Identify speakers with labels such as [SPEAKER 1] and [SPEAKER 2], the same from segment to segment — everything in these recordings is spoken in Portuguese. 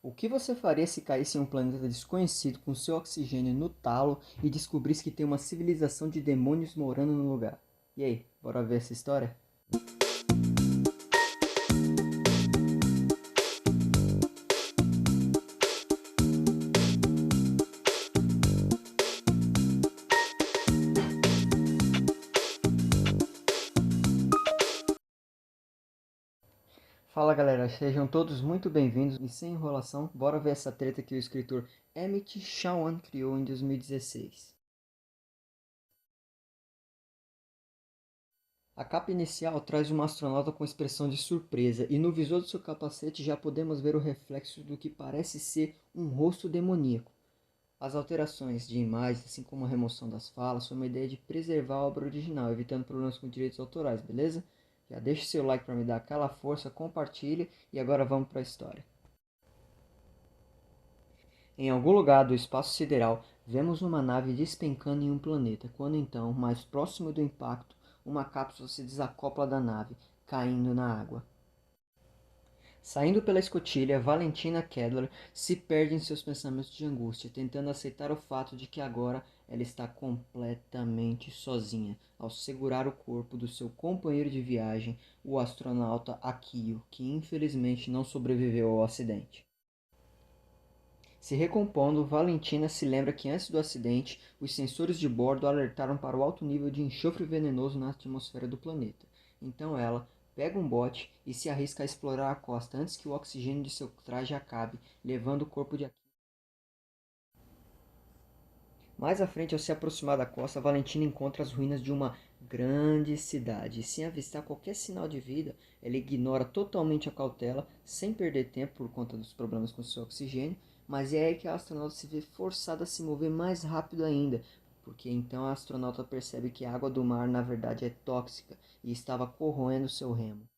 [SPEAKER 1] O que você faria se caísse em um planeta desconhecido com seu oxigênio no talo e descobrisse que tem uma civilização de demônios morando no lugar? E aí, bora ver essa história? Fala galera, sejam todos muito bem-vindos e sem enrolação, bora ver essa treta que o escritor Emmett Shawan criou em 2016. A capa inicial traz uma astronauta com expressão de surpresa e no visor do seu capacete já podemos ver o reflexo do que parece ser um rosto demoníaco. As alterações de imagens, assim como a remoção das falas, foi uma ideia de preservar a obra original, evitando problemas com direitos autorais, beleza? Já deixa seu like para me dar aquela força, compartilhe e agora vamos para a história. Em algum lugar do espaço sideral, vemos uma nave despencando em um planeta, quando então, mais próximo do impacto, uma cápsula se desacopla da nave, caindo na água. Saindo pela escotilha, Valentina Kedler se perde em seus pensamentos de angústia, tentando aceitar o fato de que agora ela está completamente sozinha, ao segurar o corpo do seu companheiro de viagem, o astronauta Akio, que infelizmente não sobreviveu ao acidente. Se recompondo, Valentina se lembra que antes do acidente, os sensores de bordo alertaram para o alto nível de enxofre venenoso na atmosfera do planeta. Então ela pega um bote e se arrisca a explorar a costa antes que o oxigênio de seu traje acabe, levando o corpo de Akio. Mais à frente, ao se aproximar da costa, Valentina encontra as ruínas de uma grande cidade. E sem avistar qualquer sinal de vida, ela ignora totalmente a cautela, sem perder tempo por conta dos problemas com seu oxigênio, mas é aí que a astronauta se vê forçada a se mover mais rápido ainda, porque então a astronauta percebe que a água do mar na verdade é tóxica e estava corroendo seu remo.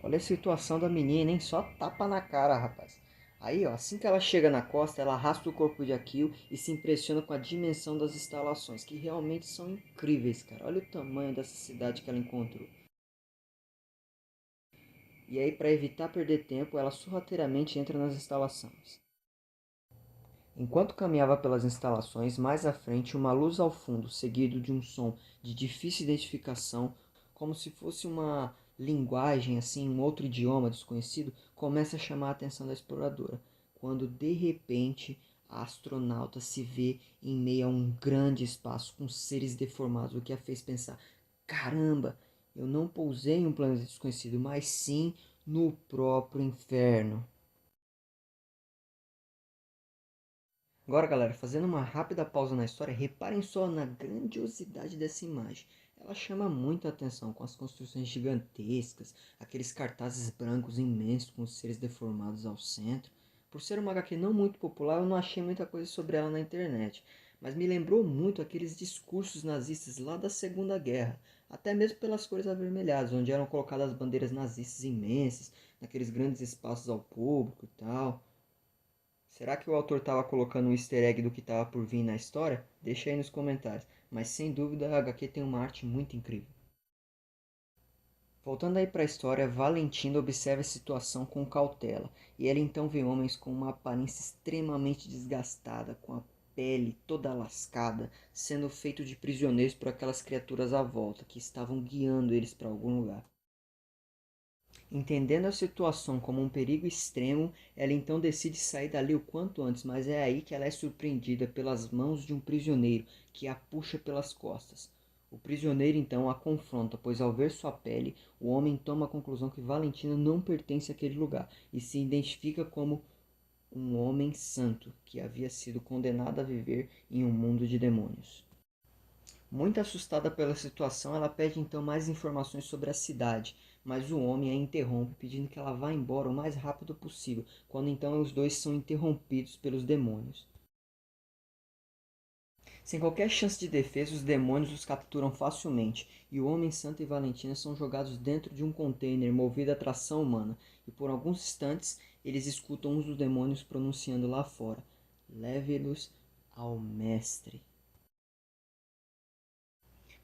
[SPEAKER 1] Olha a situação da menina, hein? Só tapa na cara, rapaz. Aí, ó, assim que ela chega na costa, ela arrasta o corpo de Akio e se impressiona com a dimensão das instalações, que realmente são incríveis, cara. Olha o tamanho dessa cidade que ela encontrou. E aí, para evitar perder tempo, ela sorrateiramente entra nas instalações. Enquanto caminhava pelas instalações, mais à frente, uma luz ao fundo, seguido de um som de difícil identificação, como se fosse uma linguagem, assim, um outro idioma desconhecido, começa a chamar a atenção da exploradora, quando de repente a astronauta se vê em meio a um grande espaço com seres deformados, o que a fez pensar: caramba, eu não pousei em um planeta desconhecido, mas sim no próprio inferno. Agora, galera, fazendo uma rápida pausa na história, reparem só na grandiosidade dessa imagem. Ela chama muito a atenção com as construções gigantescas, aqueles cartazes brancos imensos com os seres deformados ao centro. Por ser uma HQ não muito popular, eu não achei muita coisa sobre ela na internet, mas me lembrou muito aqueles discursos nazistas lá da Segunda Guerra, até mesmo pelas cores avermelhadas, onde eram colocadas bandeiras nazistas imensas, naqueles grandes espaços ao público e tal. Será que o autor estava colocando um easter egg do que estava por vir na história? Deixa aí nos comentários. Mas sem dúvida a HQ tem uma arte muito incrível. Voltando aí para a história, Valentina observa a situação com cautela. E ela então vê homens com uma aparência extremamente desgastada, com a pele toda lascada, sendo feito de prisioneiros por aquelas criaturas à volta, que estavam guiando eles para algum lugar. Entendendo a situação como um perigo extremo, ela então decide sair dali o quanto antes, mas é aí que ela é surpreendida pelas mãos de um prisioneiro que a puxa pelas costas. O prisioneiro então a confronta, pois ao ver sua pele, o homem toma a conclusão que Valentina não pertence àquele lugar e se identifica como um homem santo que havia sido condenado a viver em um mundo de demônios. Muito assustada pela situação, ela pede então mais informações sobre a cidade, mas o homem a interrompe, pedindo que ela vá embora o mais rápido possível, quando então os dois são interrompidos pelos demônios. Sem qualquer chance de defesa, os demônios os capturam facilmente, e o Homem Santo e Valentina são jogados dentro de um container movido a tração humana, e por alguns instantes eles escutam um dos demônios pronunciando lá fora: leve-los ao mestre.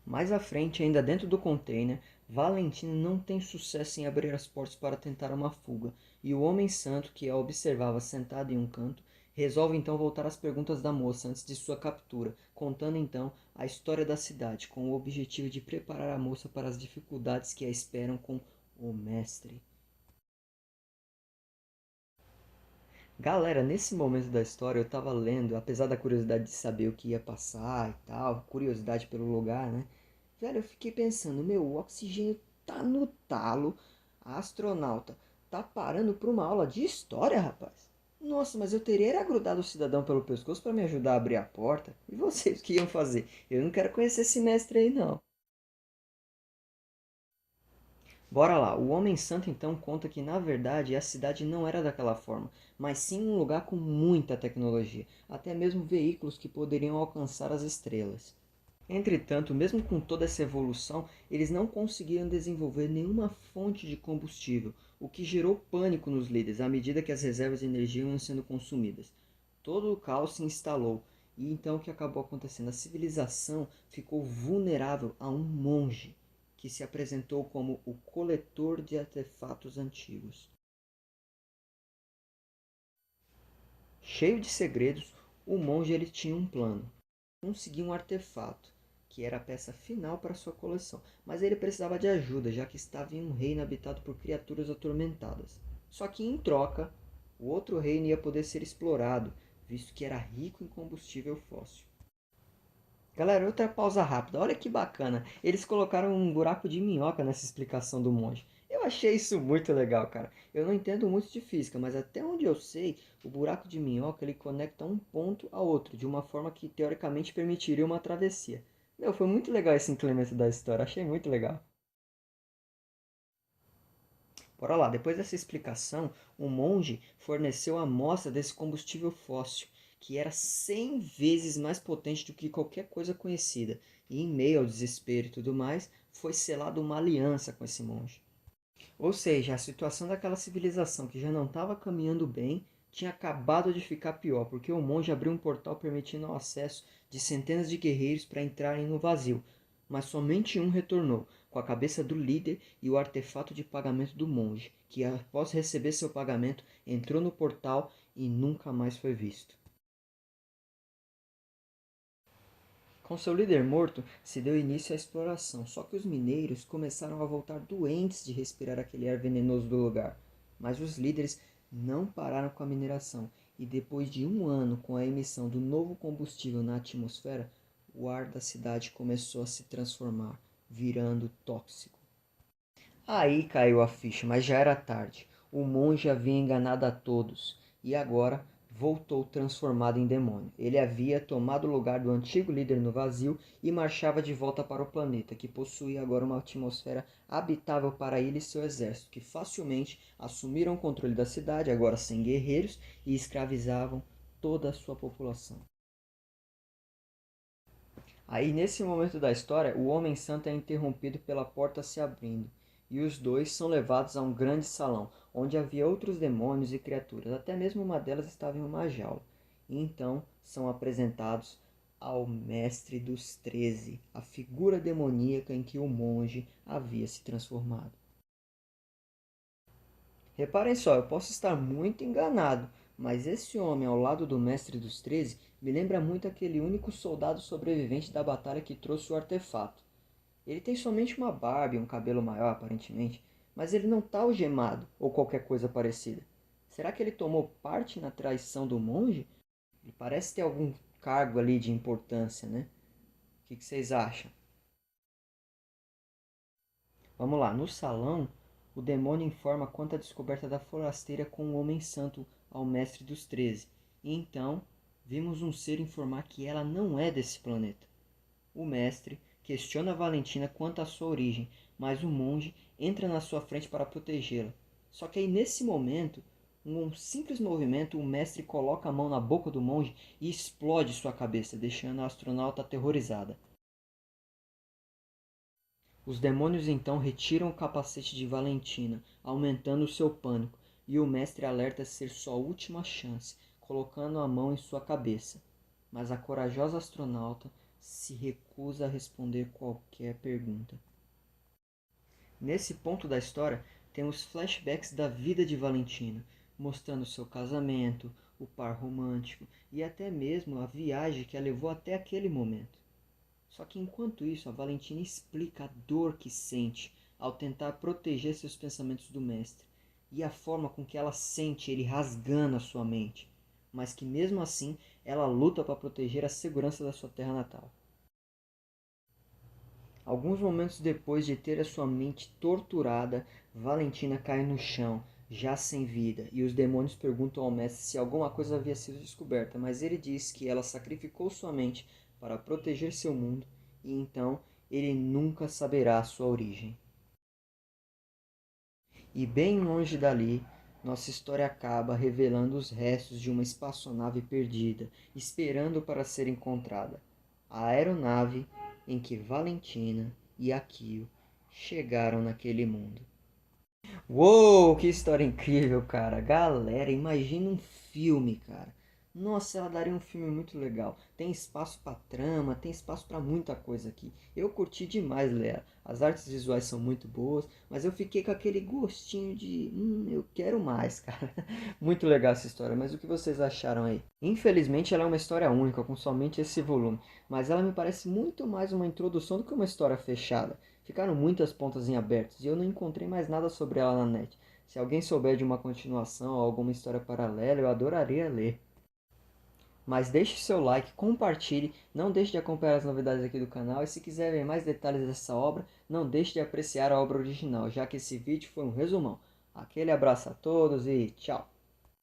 [SPEAKER 1] Mais à frente, ainda dentro do container, Valentina não tem sucesso em abrir as portas para tentar uma fuga, e o homem santo, que a observava sentado em um canto, resolve então voltar às perguntas da moça antes de sua captura, contando então a história da cidade, com o objetivo de preparar a moça para as dificuldades que a esperam com o mestre. Galera, nesse momento da história eu tava lendo, apesar da curiosidade de saber o que ia passar e tal, curiosidade pelo lugar, né? Velho, eu fiquei pensando, meu, o oxigênio tá no talo, a astronauta tá parando pra uma aula de história, rapaz. Nossa, mas eu teria era grudado o cidadão pelo pescoço pra me ajudar a abrir a porta. E vocês o que iam fazer? Eu não quero conhecer esse mestre aí, não. Bora lá, o Homem Santo então conta que na verdade a cidade não era daquela forma, mas sim um lugar com muita tecnologia, até mesmo veículos que poderiam alcançar as estrelas. Entretanto, mesmo com toda essa evolução, eles não conseguiram desenvolver nenhuma fonte de combustível, o que gerou pânico nos líderes à medida que as reservas de energia iam sendo consumidas. Todo o caos se instalou, e então o que acabou acontecendo? A civilização ficou vulnerável a um monge, que se apresentou como o coletor de artefatos antigos. Cheio de segredos, o monge ele tinha um plano. Conseguir um artefato, que era a peça final para sua coleção, mas ele precisava de ajuda, já que estava em um reino habitado por criaturas atormentadas. Só que em troca, o outro reino ia poder ser explorado, visto que era rico em combustível fóssil. Galera, outra pausa rápida. Olha que bacana. Eles colocaram um buraco de minhoca nessa explicação do monge. Eu achei isso muito legal, cara. Eu não entendo muito de física, mas até onde eu sei, o buraco de minhoca ele conecta um ponto a outro, de uma forma que teoricamente permitiria uma travessia. Meu, foi muito legal esse incremento da história. Achei muito legal. Bora lá, depois dessa explicação, o monge forneceu a amostra desse combustível fóssil, que era 100 vezes mais potente do que qualquer coisa conhecida, e em meio ao desespero e tudo mais, foi selada uma aliança com esse monge. Ou seja, a situação daquela civilização que já não estava caminhando bem tinha acabado de ficar pior, porque o monge abriu um portal permitindo o acesso de centenas de guerreiros para entrarem no vazio, mas somente um retornou, com a cabeça do líder e o artefato de pagamento do monge, que após receber seu pagamento entrou no portal e nunca mais foi visto. Com seu líder morto, se deu início à exploração, só que os mineiros começaram a voltar doentes de respirar aquele ar venenoso do lugar. Mas os líderes não pararam com a mineração, e depois de um ano com a emissão do novo combustível na atmosfera, o ar da cidade começou a se transformar, virando tóxico. Aí caiu a ficha, mas já era tarde. O monge havia enganado a todos e agora voltou transformado em demônio. Ele havia tomado o lugar do antigo líder no vazio e marchava de volta para o planeta, que possuía agora uma atmosfera habitável para ele e seu exército, que facilmente assumiram o controle da cidade, agora sem guerreiros, e escravizavam toda a sua população. Aí, nesse momento da história, o Homem Santo é interrompido pela porta se abrindo, e os dois são levados a um grande salão, onde havia outros demônios e criaturas, até mesmo uma delas estava em uma jaula. E então são apresentados ao Mestre dos 13, a figura demoníaca em que o monge havia se transformado. Reparem só, eu posso estar muito enganado, mas esse homem ao lado do Mestre dos 13 me lembra muito aquele único soldado sobrevivente da batalha que trouxe o artefato. Ele tem somente uma barba e um cabelo maior, aparentemente, mas ele não está algemado ou qualquer coisa parecida. Será que ele tomou parte na traição do monge? Ele parece ter algum cargo ali de importância, né? O que vocês acham? Vamos lá, no salão, o demônio informa quanto à descoberta da forasteira com o Homem Santo ao Mestre dos 13. E então, vimos um ser informar que ela não é desse planeta. O mestre questiona Valentina quanto à sua origem, mas o monge entra na sua frente para protegê-la. Só que aí nesse momento, um simples movimento, o mestre coloca a mão na boca do monge e explode sua cabeça, deixando a astronauta aterrorizada. Os demônios então retiram o capacete de Valentina, aumentando seu pânico, e o mestre alerta ser sua última chance, colocando a mão em sua cabeça. Mas a corajosa astronauta se recusa a responder qualquer pergunta. Nesse ponto da história, temos flashbacks da vida de Valentina, mostrando seu casamento, o par romântico e até mesmo a viagem que a levou até aquele momento. Só que enquanto isso, a Valentina explica a dor que sente ao tentar proteger seus pensamentos do mestre e a forma com que ela sente ele rasgando a sua mente, mas que mesmo assim ela luta para proteger a segurança da sua terra natal. Alguns momentos depois de ter a sua mente torturada, Valentina cai no chão, já sem vida, e os demônios perguntam ao mestre se alguma coisa havia sido descoberta, mas ele diz que ela sacrificou sua mente para proteger seu mundo, e então ele nunca saberá sua origem. E bem longe dali, nossa história acaba revelando os restos de uma espaçonave perdida, esperando para ser encontrada. A aeronave em que Valentina e Akio chegaram naquele mundo. Uou, que história incrível, cara. Galera, imagina um filme, cara. Nossa, ela daria um filme muito legal. Tem espaço pra trama, tem espaço pra muita coisa aqui. Eu curti demais, Lea. As artes visuais são muito boas, mas eu fiquei com aquele gostinho de, eu quero mais, cara. Muito legal essa história, mas o que vocês acharam aí? Infelizmente, ela é uma história única, com somente esse volume, mas ela me parece muito mais uma introdução do que uma história fechada. Ficaram muitas pontas em abertos e eu não encontrei mais nada sobre ela na net. Se alguém souber de uma continuação ou alguma história paralela, eu adoraria ler. Mas deixe seu like, compartilhe, não deixe de acompanhar as novidades aqui do canal e se quiser ver mais detalhes dessa obra, não deixe de apreciar a obra original, já que esse vídeo foi um resumão. Aquele abraço a todos e tchau!